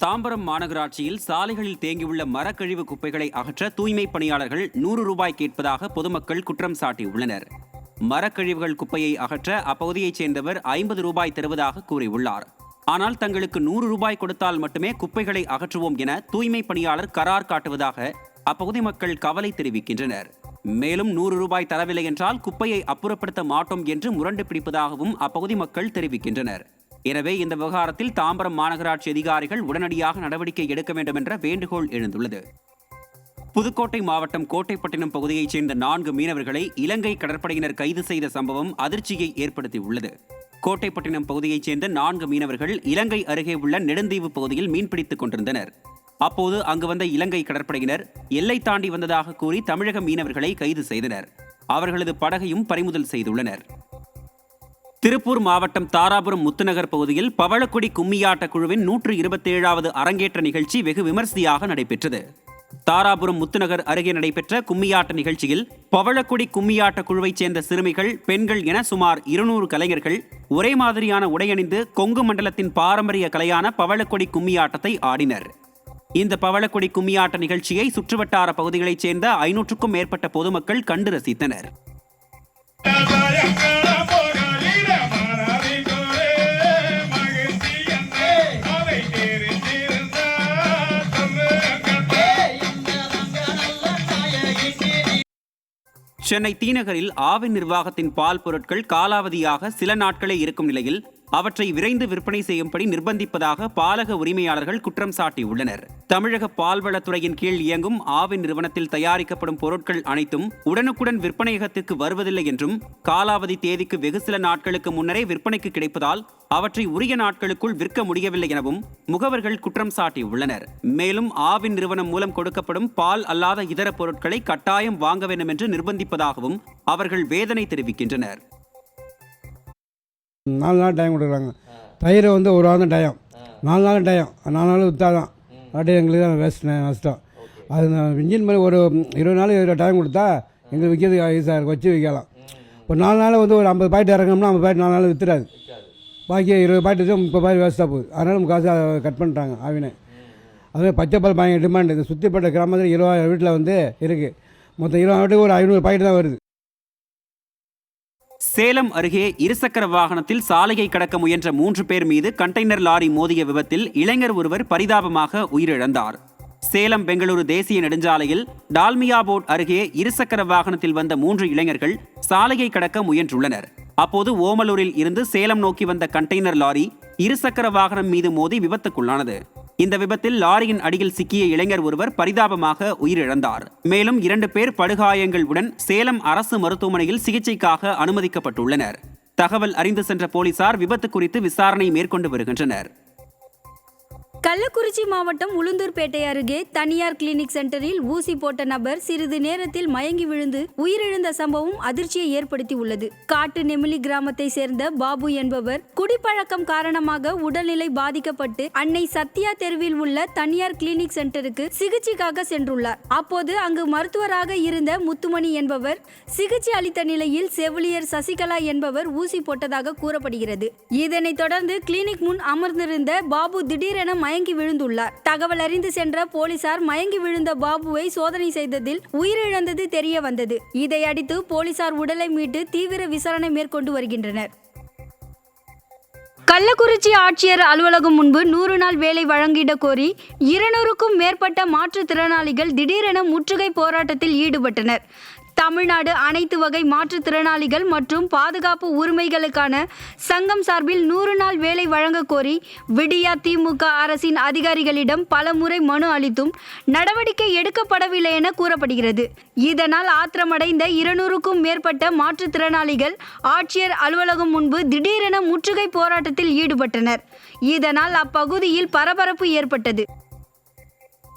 தாம்பரம் மாநகராட்சியில் சாலைகளில் தேங்கியுள்ள மரக்கழிவு குப்பைகளை அகற்ற தூய்மை பணியாளர்கள் 100 ரூபாய் கேட்பதாக பொதுமக்கள் குற்றம் சாட்டியுள்ளனர். மரக்கழிவுகள் குப்பையை அகற்ற அப்பகுதியைச் சேர்ந்தவர் 50 ரூபாய் தருவதாக கூறியுள்ளார். ஆனால் தங்களுக்கு 100 ரூபாய் கொடுத்தால் மட்டுமே குப்பைகளை அகற்றுவோம் என தூய்மை பணியாளர் கரார் காட்டுவதாக அப்பகுதி மக்கள் கவலை தெரிவிக்கின்றனர். மேலும் 100 ரூபாய் தரவில்லை என்றால் குப்பையை அப்புறப்படுத்த மாட்டோம் என்று முரண்டு பிடிப்பதாகவும் அப்பகுதி மக்கள் தெரிவிக்கின்றனர். எனவே இந்த விவகாரத்தில் தாம்பரம் மாநகராட்சி அதிகாரிகள் உடனடியாக நடவடிக்கை எடுக்க வேண்டும் என்ற வேண்டுகோள் எழுந்துள்ளது. புதுக்கோட்டை மாவட்டம் கோட்டைப்பட்டினம் பகுதியைச் சேர்ந்த 4 மீனவர்களை இலங்கை கடற்படையினர் கைது செய்த சம்பவம் அதிர்ச்சியை ஏற்படுத்தியுள்ளது. கோட்டைப்பட்டினம் பகுதியைச் சேர்ந்த 4 மீனவர்கள் இலங்கை அருகே உள்ள நெடுந்தீவு பகுதியில் மீன்பிடித்துக் கொண்டிருந்தனர். அப்போது அங்கு வந்த இலங்கை கடற்படையினர் எல்லை தாண்டி வந்ததாக கூறி தமிழக மீனவர்களை கைது செய்தனர். அவர்களது படகையும் பறிமுதல் செய்துள்ளனர். திருப்பூர் மாவட்டம் தாராபுரம் முத்துநகர் பகுதியில் பவளக்குடி கும்மியாட்ட குழுவின் 127வது அரங்கேற்ற நிகழ்ச்சி வெகு விமர்சையாக நடைபெற்றது. தாராபுரம் முத்துநகர் அருகே நடைபெற்ற கும்மியாட்ட நிகழ்ச்சியில் பவளக்குடி கும்மியாட்ட குழுவைச் சேர்ந்த சிறுமிகள், பெண்கள் என சுமார் 200 கலைஞர்கள் ஒரே மாதிரியான உடையணிந்து கொங்கு மண்டலத்தின் பாரம்பரிய கலையான பவளக்குடி கும்மியாட்டத்தை ஆடினர். இந்த பவளக்குடி கும்மியாட்ட நிகழ்ச்சியை சுற்றுவட்டார பகுதிகளைச் சேர்ந்த 500க்கும் மேற்பட்ட பொதுமக்கள் கண்டு ரசித்தனர். சென்னை தீநகரில் ஆவின் நிர்வாகத்தின் பால் பொருட்கள் காலாவதியாக சில நாட்களே இருக்கும் நிலையில் அவற்றை விரைந்து விற்பனை செய்யும்படி நிர்பந்திப்பதாக பாலக உரிமையாளர்கள் குற்றம் சாட்டியுள்ளனர். தமிழக பால்வளத்துறையின் கீழ் இயங்கும் ஆவின் நிறுவனத்தில் தயாரிக்கப்படும் பொருட்கள் அனைத்தும் உடனுக்குடன் விற்பனையகத்திற்கு வருவதில்லை என்றும், காலாவதி தேதிக்கு வெகு சில நாட்களுக்கு முன்னரே விற்பனைக்கு கிடைப்பதால் அவற்றை உரிய நாட்களுக்குள் விற்க முடியவில்லை எனவும் முகவர்கள் குற்றம் சாட்டியுள்ளனர். மேலும் ஆவின் நிறுவனம் மூலம் கொடுக்கப்படும் பால் அல்லாத இதர பொருட்களை கட்டாயம் வாங்க வேண்டும் என்று நிர்பந்திப்பதாகவும் அவர்கள் வேதனை தெரிவிக்கின்றனர். 4 நாள் டைம் கொடுக்குறாங்க. தயிர் வந்து ஒரு வாரம் டைம், 4 நாள் டைம், 4 நாள் விற்றா தான் அப்படியே எங்களுக்கு தான் வேஸ்ட் நஷ்டம். அது இன்ஜின் மாதிரி ஒரு 20 நாள் டைம் கொடுத்தா எங்களுக்கு விற்கிறது ஈஸியாக இருக்கும், வச்சு விற்கலாம். ஒரு 4 நாள் வந்து ஒரு 50 பாக்கெட் இறங்கணும்னா 50 பாக்கெட் 4 நாள் விற்றுறாது. பாக்கி 20 பாக்கெட் வச்சு 30 பாக்கெட் வேஸ்ட்டாக போகுது. அதனால் நம்ம காசு கட் பண்ணுறாங்க ஆவினை. அதுவே பச்சை பால் பயங்கர டிமாண்ட். இது சுற்றிப்பட்ட கிராமத்தில் 20 வீட்டில் வந்து இருக்குது. மொத்தம் 20 வீட்டுக்கு ஒரு 500 பாக்கெட் தான் வருது. சேலம் அருகே இருசக்கர வாகனத்தில் சாலையை கடக்க முயன்ற 3 பேர் மீது கண்டெய்னர் லாரி மோதிய விபத்தில் இளைஞர் ஒருவர் பரிதாபமாக உயிரிழந்தார். சேலம் பெங்களூரு தேசிய நெடுஞ்சாலையில் டால்மியா போர்ட் அருகே இருசக்கர வாகனத்தில் வந்த 3 இளைஞர்கள் சாலையை கடக்க முயன்றுள்ளனர். அப்போது ஓமலூரில் இருந்து சேலம் நோக்கி வந்த கண்டெய்னர் லாரி இருசக்கர வாகனம் மீது மோதி விபத்துக்குள்ளானது. இந்த விபத்தில் லாரியின் அடியில் சிக்கிய இளைஞர் ஒருவர் பரிதாபமாக உயிரிழந்தார். மேலும் 2 பேர் படுகாயங்களுடன் சேலம் அரசு மருத்துவமனையில் சிகிச்சைக்காக அனுமதிக்கப்பட்டுள்ளனர். தகவல் அறிந்து சென்ற போலீசார் விபத்து குறித்து விசாரணை மேற்கொண்டு வருகின்றனர். கள்ளக்குறிச்சி மாவட்டம் உளுந்தூர்பேட்டை அருகே தனியார் கிளினிக் சென்டரில் ஊசி போட்ட நபர் சிறிது நேரத்தில் மயங்கி விழுந்து உயிரிழந்த சம்பவம் அதிர்ச்சியை ஏற்படுத்தி உள்ளது. காட்டு நெமிலி கிராமத்தை சேர்ந்த பாபு என்பவர் குடிப்பழக்கம் காரணமாக உடல்நிலை பாதிக்கப்பட்டு அன்னை சத்யா தெருவில் உள்ள தனியார் கிளினிக் சென்டருக்கு சிகிச்சைக்காக சென்றுள்ளார். அப்போது அங்கு மருத்துவராக இருந்த முத்துமணி என்பவர் சிகிச்சை அளித்த நிலையில் செவிலியர் சசிகலா என்பவர் ஊசி போட்டதாக கூறப்படுகிறது. இதனைத் தொடர்ந்து கிளினிக் முன் அமர்ந்திருந்த பாபு திடீரென மயங்கி விழுந்துள்ளார். தகவல் அறிந்து சென்ற போலீசார் மயங்கி விழுந்த பாபுவை சோதனை செய்ததில் உயிரிழந்தது தெரிய வந்தது. இதையடுத்து போலீசார் உடலை மீட்டு தீவிர விசாரணை மேற்கொண்டு வருகின்றனர். கள்ளக்குறிச்சி ஆட்சியர் அலுவலகம் முன்பு 100 நாள் வேலை வழங்கிட கோரி 200க்கும் மேற்பட்ட மாற்றுத்திறனாளிகள் திடீரென முற்றுகை போராட்டத்தில் ஈடுபட்டனர். தமிழ்நாடு அனைத்து வகை மாற்றுத்திறனாளிகள் மற்றும் பாதுகாப்பு உரிமைகளுக்கான சங்கம் சார்பில் 100 நாள் வேலை வழங்க கோரி விடியா திமுக அரசின் அதிகாரிகளிடம் பலமுறை மனு அளித்தும் நடவடிக்கை எடுக்கப்படவில்லை என கூறப்படுகிறது. இதனால் ஆத்திரமடைந்த 200க்கும் மேற்பட்ட மாற்றுத்திறனாளிகள் ஆட்சியர் அலுவலகம் முன்பு திடீரென முற்றுகை போராட்டத்தில் ஈடுபட்டனர். இதனால் அப்பகுதியில் பரபரப்பு ஏற்பட்டது.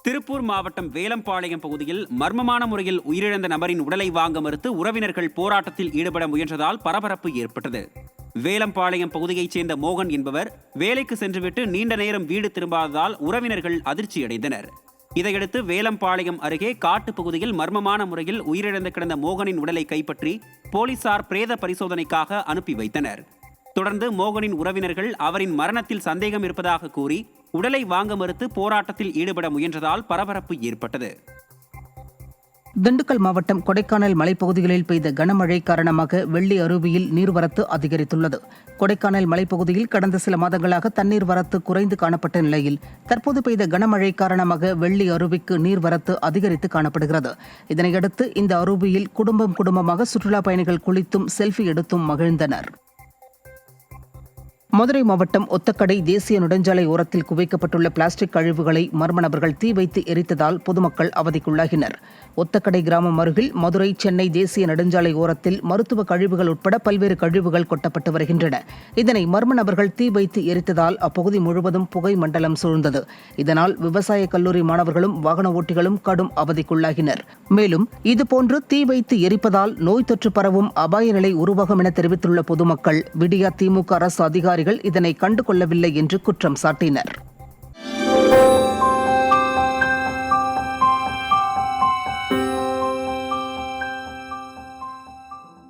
திருப்பூர் மாவட்டம் வேலம்பாளையம் பகுதியில் மர்மமான முறையில் உயிரிழந்த நபரின் உடலை வாங்க மறுத்து உறவினர்கள் போராட்டத்தில் ஈடுபட முயன்றதால் பரபரப்பு ஏற்பட்டது. வேலம்பாளையம் பகுதியைச் சேர்ந்த மோகன் என்பவர் வேலைக்கு சென்றுவிட்டு நீண்ட நேரம் வீடு திரும்பாததால் உறவினர்கள் அதிர்ச்சியடைந்தனர். இதையடுத்து வேலம்பாளையம் அருகே காட்டு பகுதியில் மர்மமான முறையில் உயிரிழந்து கிடந்த மோகனின் உடலை கைப்பற்றி போலீசார் பிரேத பரிசோதனைக்காக அனுப்பி வைத்தனர். தொடர்ந்து மோகனின் உறவினர்கள் அவரின் மரணத்தில் சந்தேகம் இருப்பதாக கூறி உடலை வாங்க மறுத்து போராட்டத்தில் ஈடுபட முயன்றதால் பரபரப்பு ஏற்பட்டது. திண்டுக்கல் மாவட்டம் கொடைக்கானல் மலைப்பகுதிகளில் பெய்த கனமழை காரணமாக வெள்ளி அருவியில் நீர்வரத்து அதிகரித்துள்ளது. கொடைக்கானல் மலைப்பகுதியில் கடந்த சில மாதங்களாக தண்ணீர் வரத்து குறைந்து காணப்பட்ட நிலையில் தற்போது பெய்த கனமழை காரணமாக வெள்ளி அருவிக்கு நீர்வரத்து அதிகரித்து காணப்படுகிறது. இதனையடுத்து இந்த அருவியில் குடும்பமாக சுற்றுலா பயணிகள் குளித்தும் செல்ஃபி எடுத்தும் மகிழ்ந்தனர். மதுரை மாவட்டம் ஒத்தக்கடை தேசிய நெடுஞ்சாலை ஓரத்தில் குவிக்கப்பட்டுள்ள பிளாஸ்டிக் கழிவுகளை மர்ம நபர்கள் தீ வைத்து எரித்ததால் பொதுமக்கள் அவதிக்குள்ளாகினர். ஒத்தக்கடை கிராமம் அருகில் மதுரை சென்னை தேசிய நெடுஞ்சாலை ஓரத்தில் மருத்துவ கழிவுகள் உட்பட பல்வேறு கழிவுகள் கொட்டப்பட்டு வருகின்றன. இதனை மர்ம நபர்கள் தீ வைத்து எரித்ததால் அப்பகுதி முழுவதும் புகை மண்டலம் சூழ்ந்தது. இதனால் விவசாய கல்லூரி மாணவர்களும் வாகன ஓட்டிகளும் கடும் அவதிக்குள்ளாகினர். மேலும் இதுபோன்று தீ வைத்து எரிப்பதால் நோய் தொற்று பரவும் அபாய நிலை உருவாகும் என தெரிவித்துள்ள பொதுமக்கள் விடியா திமுக அரசு அதிகாரிகள் இதனை கண்டுகொள்ளவில்லை என்று குற்றம் சாட்டினர்.